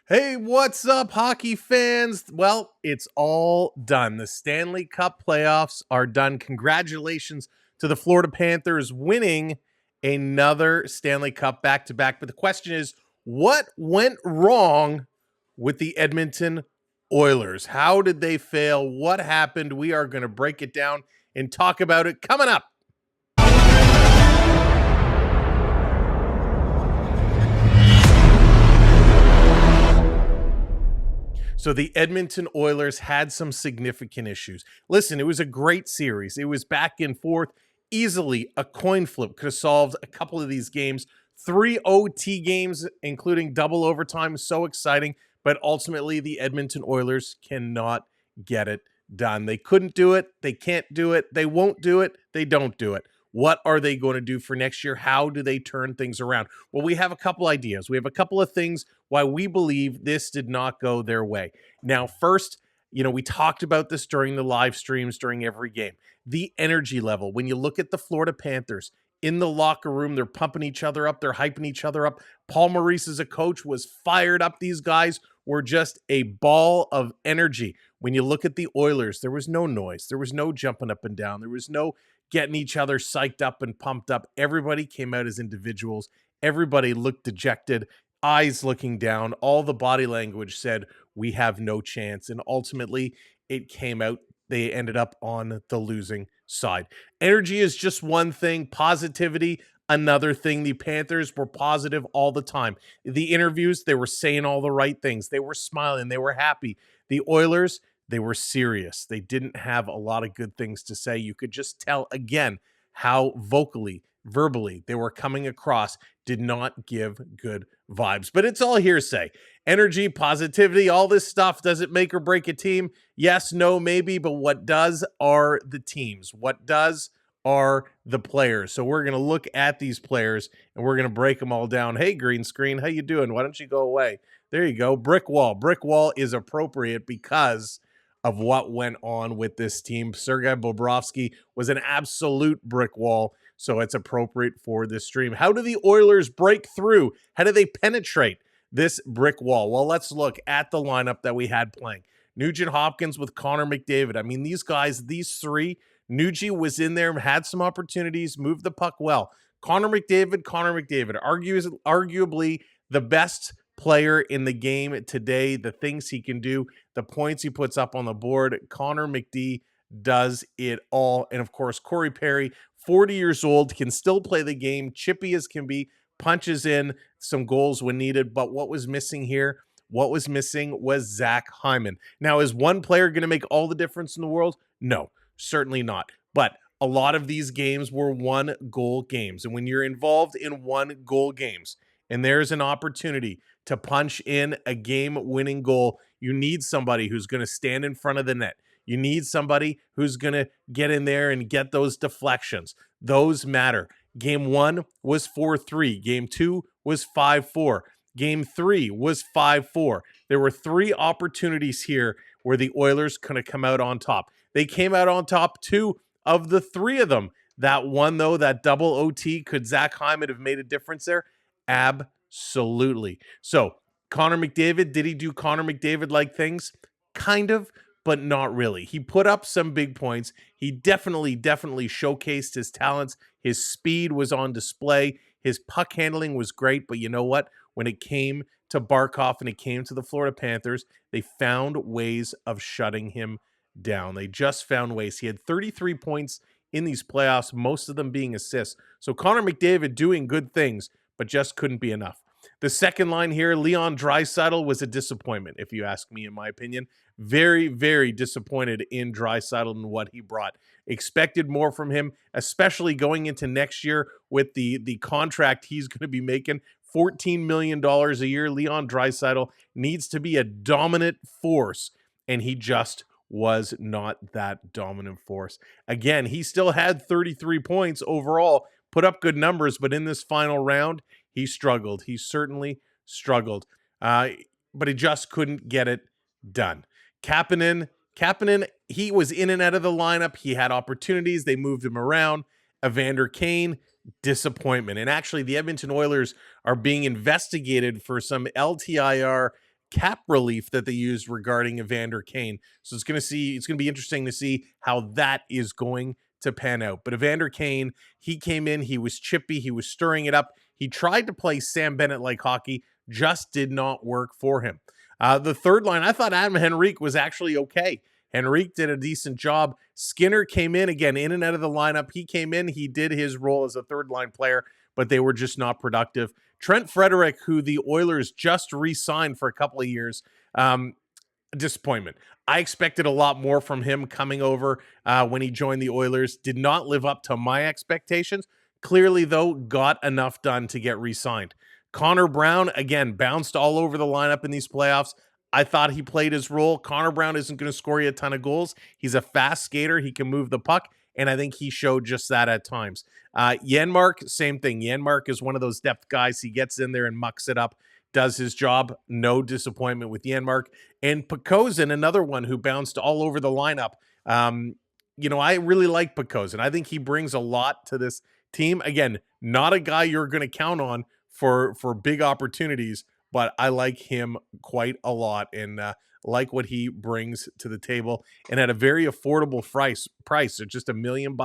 Hey, what's up, hockey fans? Well, it's all done. The Stanley Cup playoffs are done. Congratulations to the Florida Panthers winning another Stanley Cup back to back. But the question is, what went wrong with the Edmonton Oilers? How did they fail? What happened? We are going to break it down and talk about it coming up. So the Edmonton Oilers had some significant issues. Listen, it was a great series. It was back and forth. Easily a coin flip could have solved a couple of these games. 3 OT games, including double overtime. So exciting. But ultimately, the Edmonton Oilers cannot get it done. They couldn't do it. They can't do it. They won't do it. They don't do it. What are they going to do for next year? How do they turn things around? Well, we have a couple ideas. We have a couple of things why we believe this did not go their way. Now, first, we talked about this during the live streams during every game. The energy level. When you look at the Florida Panthers in the locker room, they're pumping each other up. They're hyping each other up. Paul Maurice as a coach was fired up. These guys were just a ball of energy. When you look at the Oilers, there was no noise. There was no jumping up and down. There was no getting each other psyched up and pumped up. Everybody came out as individuals. Everybody looked dejected, eyes looking down. All the body language said, we have no chance. And ultimately, it came out. They ended up on the losing side. Energy is just one thing. Positivity, another thing. The Panthers were positive all the time. The interviews, they were saying all the right things. They were smiling. They were happy. The Oilers, they were serious. They didn't have a lot of good things to say. You could just tell, again, how verbally, they were coming across did not give good vibes. But it's all hearsay. Energy, positivity, all this stuff. Does it make or break a team? Yes, no, maybe. But what does are the teams. What does are the players. So we're going to look at these players and we're going to break them all down. Hey, green screen, how you doing? Why don't you go away? There you go. Brick wall. Brick wall is appropriate because of what went on with this team. Sergei Bobrovsky was an absolute brick wall, so it's appropriate for this stream. How do the Oilers break through? How do they penetrate this brick wall? Well, let's look at the lineup that we had playing. Nugent Hopkins with Connor McDavid. I mean, these guys, these three, Nugie was in there, had some opportunities, moved the puck well. Connor McDavid, arguably the best player in the game today, the things he can do, the points he puts up on the board. Connor McD does it all. And of course, Corey Perry, 40 years old, can still play the game, chippy as can be, punches in some goals when needed. But what was missing here? What was missing was Zach Hyman. Now, is one player going to make all the difference in the world? No, certainly not. But a lot of these games were one-goal games. And when you're involved in one-goal games, and there's an opportunity to punch in a game-winning goal, you need somebody who's going to stand in front of the net. You need somebody who's going to get in there and get those deflections. Those matter. Game 1 was 4-3. Game 2 was 5-4. Game 3 was 5-4. There were 3 opportunities here where the Oilers could have come out on top. They came out on top 2 of the 3 of them. That one, though, that double OT, could Zach Hyman have made a difference there? Absolutely. So, Connor McDavid, did he do Connor McDavid-like things? Kind of, but not really. He put up some big points. He definitely showcased his talents. His speed was on display. His puck handling was great, but you know what? When it came to Barkov and it came to the Florida Panthers, they found ways of shutting him down. They just found ways. He had 33 points in these playoffs, most of them being assists. So Connor McDavid doing good things, but just couldn't be enough. The second line here, Leon Draisaitl, was a disappointment, if you ask me, in my opinion. Very, very disappointed in Draisaitl and what he brought. Expected more from him, especially going into next year with the contract he's going to be making, $14 million a year. Leon Draisaitl needs to be a dominant force, and he just was not that dominant force. Again, he still had 33 points overall, put up good numbers, but in this final round, he struggled. He certainly struggled, but he just couldn't get it done. Kapanen, he was in and out of the lineup. He had opportunities. They moved him around. Evander Kane, disappointment. And actually, the Edmonton Oilers are being investigated for some LTIR cap relief that they used regarding Evander Kane. So it's going to be interesting to see how that is going to pan out. But Evander Kane, he came in, he was chippy, he was stirring it up. He tried to play Sam Bennett like hockey, just did not work for him. The third line, I thought Adam Henrique was actually okay. Henrique did a decent job. Skinner came in, again, in and out of the lineup. He came in, he did his role as a third line player, but they were just not productive. Trent Frederick, who the Oilers just re-signed for a couple of years, disappointment. I expected a lot more from him coming over when he joined the Oilers. Did not live up to my expectations. Clearly, though, got enough done to get re-signed. Connor Brown, again, bounced all over the lineup in these playoffs. I thought he played his role. Connor Brown isn't going to score you a ton of goals. He's a fast skater. He can move the puck, and I think he showed just that at times. Janmark, same thing. Janmark is one of those depth guys. He gets in there and mucks it up, does his job. No disappointment with Janmark. And Pekozin, another one who bounced all over the lineup. I really like Pekozin. I think he brings a lot to this team. Again, not a guy you're going to count on for big opportunities, but I like him quite a lot and like what he brings to the table. And at a very affordable price, so just $1 million.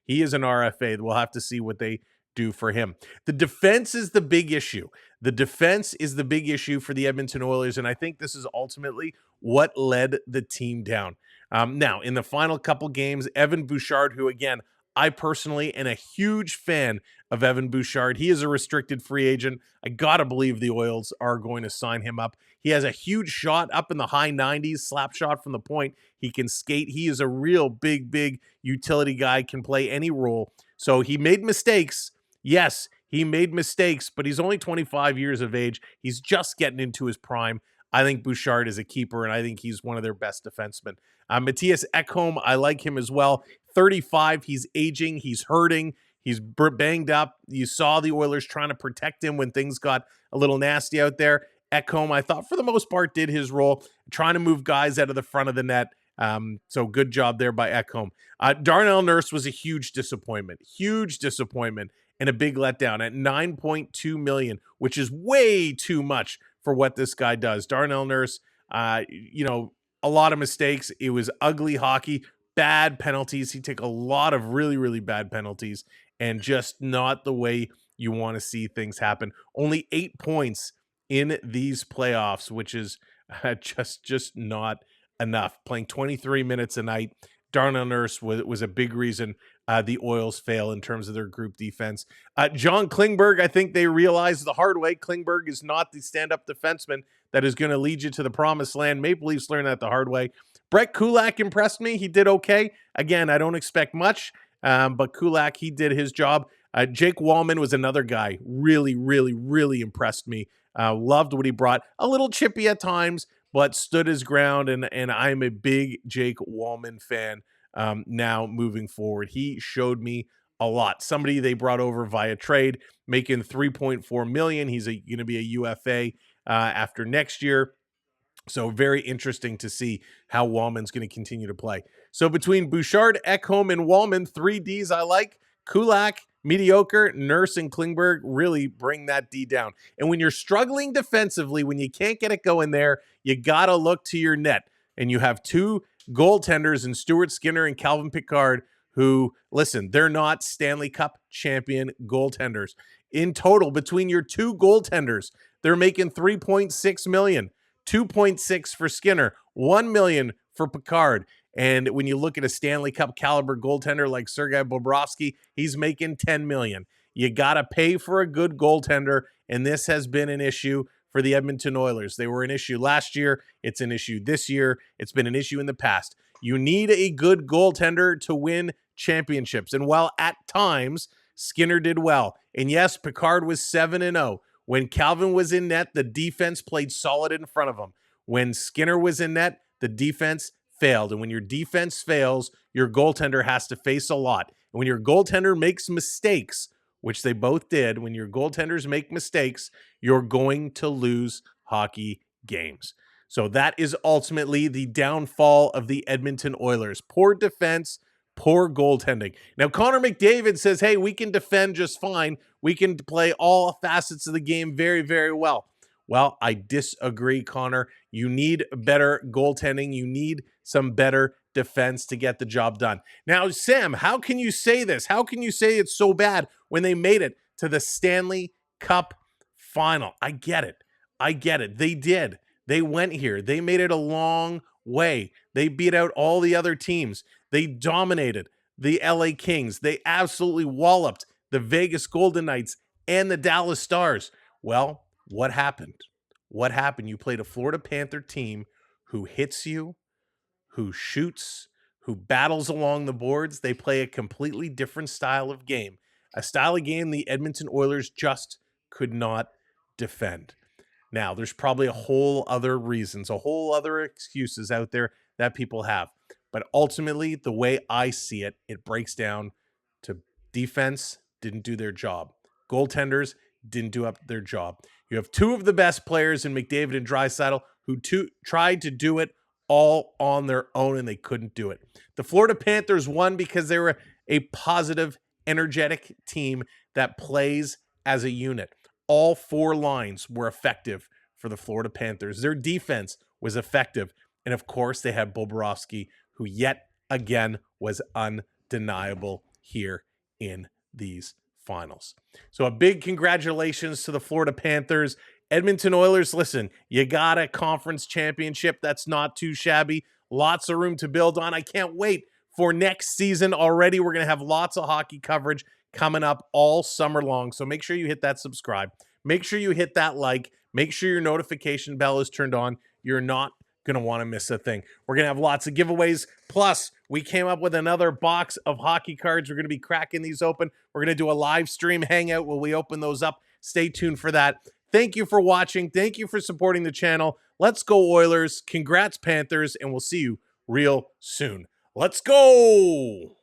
He is an RFA. We'll have to see what they do for him. The defense is the big issue. The defense is the big issue for the Edmonton Oilers, and I think this is ultimately what led the team down. Now, in the final couple games, Evan Bouchard, who again, I personally am a huge fan of Evan Bouchard. He is a restricted free agent. I gotta believe the Oils are going to sign him up. He has a huge shot up in the high 90s, slap shot from the point. He can skate. He is a real big utility guy, can play any role. So he made mistakes. Yes, he made mistakes, but he's only 25 years of age. He's just getting into his prime. I think Bouchard is a keeper, and I think he's one of their best defensemen. Matthias Ekholm, I like him as well. 35, he's aging, he's hurting, he's banged up. You saw the Oilers trying to protect him when things got a little nasty out there. Ekholm, I thought for the most part did his role, trying to move guys out of the front of the net. So good job there by Ekholm. Darnell Nurse was a huge disappointment, and a big letdown at $9.2 million, which is way too much for what this guy does. Darnell Nurse, a lot of mistakes. It was ugly hockey, bad penalties. He took a lot of really bad penalties, and just not the way you want to see things happen. Only 8 points in these playoffs, which is just not enough. Playing 23 minutes a night. Darnell Nurse was a big reason the Oils fail in terms of their group defense. John Klingberg, I think they realized the hard way. Klingberg is not the stand-up defenseman that is going to lead you to the promised land. Maple Leafs learned that the hard way. Brett Kulak impressed me. He did okay. Again, I don't expect much, but Kulak, he did his job. Jake Wallman was another guy. Really impressed me. Loved what he brought. A little chippy at times, but stood his ground, and I'm a big Jake Wallman fan now moving forward. He showed me a lot. Somebody they brought over via trade, making $3.4 million. He's going to be a UFA after next year. So very interesting to see how Wallman's going to continue to play. So between Bouchard, Ekholm, and Wallman, 3 Ds I like. Kulak, mediocre. Nurse and Klingberg really bring that D down. And when you're struggling defensively, when you can't get it going there, you got to look to your net. And you have 2 goaltenders in Stuart Skinner and Calvin Pickard who, listen, they're not Stanley Cup champion goaltenders. In total, between your 2 goaltenders, they're making $3.6 million. 2.6 for Skinner, 1 million for Pickard. And when you look at a Stanley Cup caliber goaltender like Sergei Bobrovsky, he's making 10 million. You got to pay for a good goaltender, and this has been an issue for the Edmonton Oilers. They were an issue last year. It's an issue this year. It's been an issue in the past. You need a good goaltender to win championships. And while at times Skinner did well, and yes, Pickard was 7-0. When Calvin was in net, the defense played solid in front of him. When Skinner was in net, the defense failed. And when your defense fails, your goaltender has to face a lot. And when your goaltender makes mistakes, which they both did, when your goaltenders make mistakes, you're going to lose hockey games. So that is ultimately the downfall of the Edmonton Oilers. Poor defense, poor goaltending. Now, Connor McDavid says, hey, we can defend just fine. We can play all facets of the game very well. Well, I disagree, Connor. You need better goaltending. You need some better defense to get the job done. Now, Sam, how can you say this? How can you say it's so bad when they made it to the Stanley Cup Final? I get it. I get it. They did. They went here. They made it a long way. They beat out all the other teams. They dominated the LA Kings. They absolutely walloped the Vegas Golden Knights and the Dallas Stars. Well, what happened? What happened? You played a Florida Panther team who hits you, who shoots, who battles along the boards. They play a completely different style of game, a style of game the Edmonton Oilers just could not defend. Now, there's probably a whole other reasons, a whole other excuses out there that people have. But ultimately, the way I see it, it breaks down to defense didn't do their job. Goaltenders didn't do up their job. You have two of the best players in McDavid and Draisaitl who tried to do it all on their own, and they couldn't do it. The Florida Panthers won because they were a positive, energetic team that plays as a unit. All four lines were effective for the Florida Panthers. Their defense was effective. And of course, they had Bobrovsky, who yet again was undeniable here in these finals. So a big congratulations to the Florida Panthers. Edmonton Oilers, listen, you got a conference championship. That's not too shabby. Lots of room to build on. I can't wait for next season already. We're going to have lots of hockey coverage coming up all summer long. So make sure you hit that subscribe. Make sure you hit that like. Make sure your notification bell is turned on. You're not going to want to miss a thing. We're going to have lots of giveaways. Plus, we came up with another box of hockey cards. We're going to be cracking these open. We're going to do a live stream hangout where we open those up. Stay tuned for that. Thank you for watching. Thank you for supporting the channel. Let's go Oilers. Congrats Panthers, and we'll see you real soon. Let's go!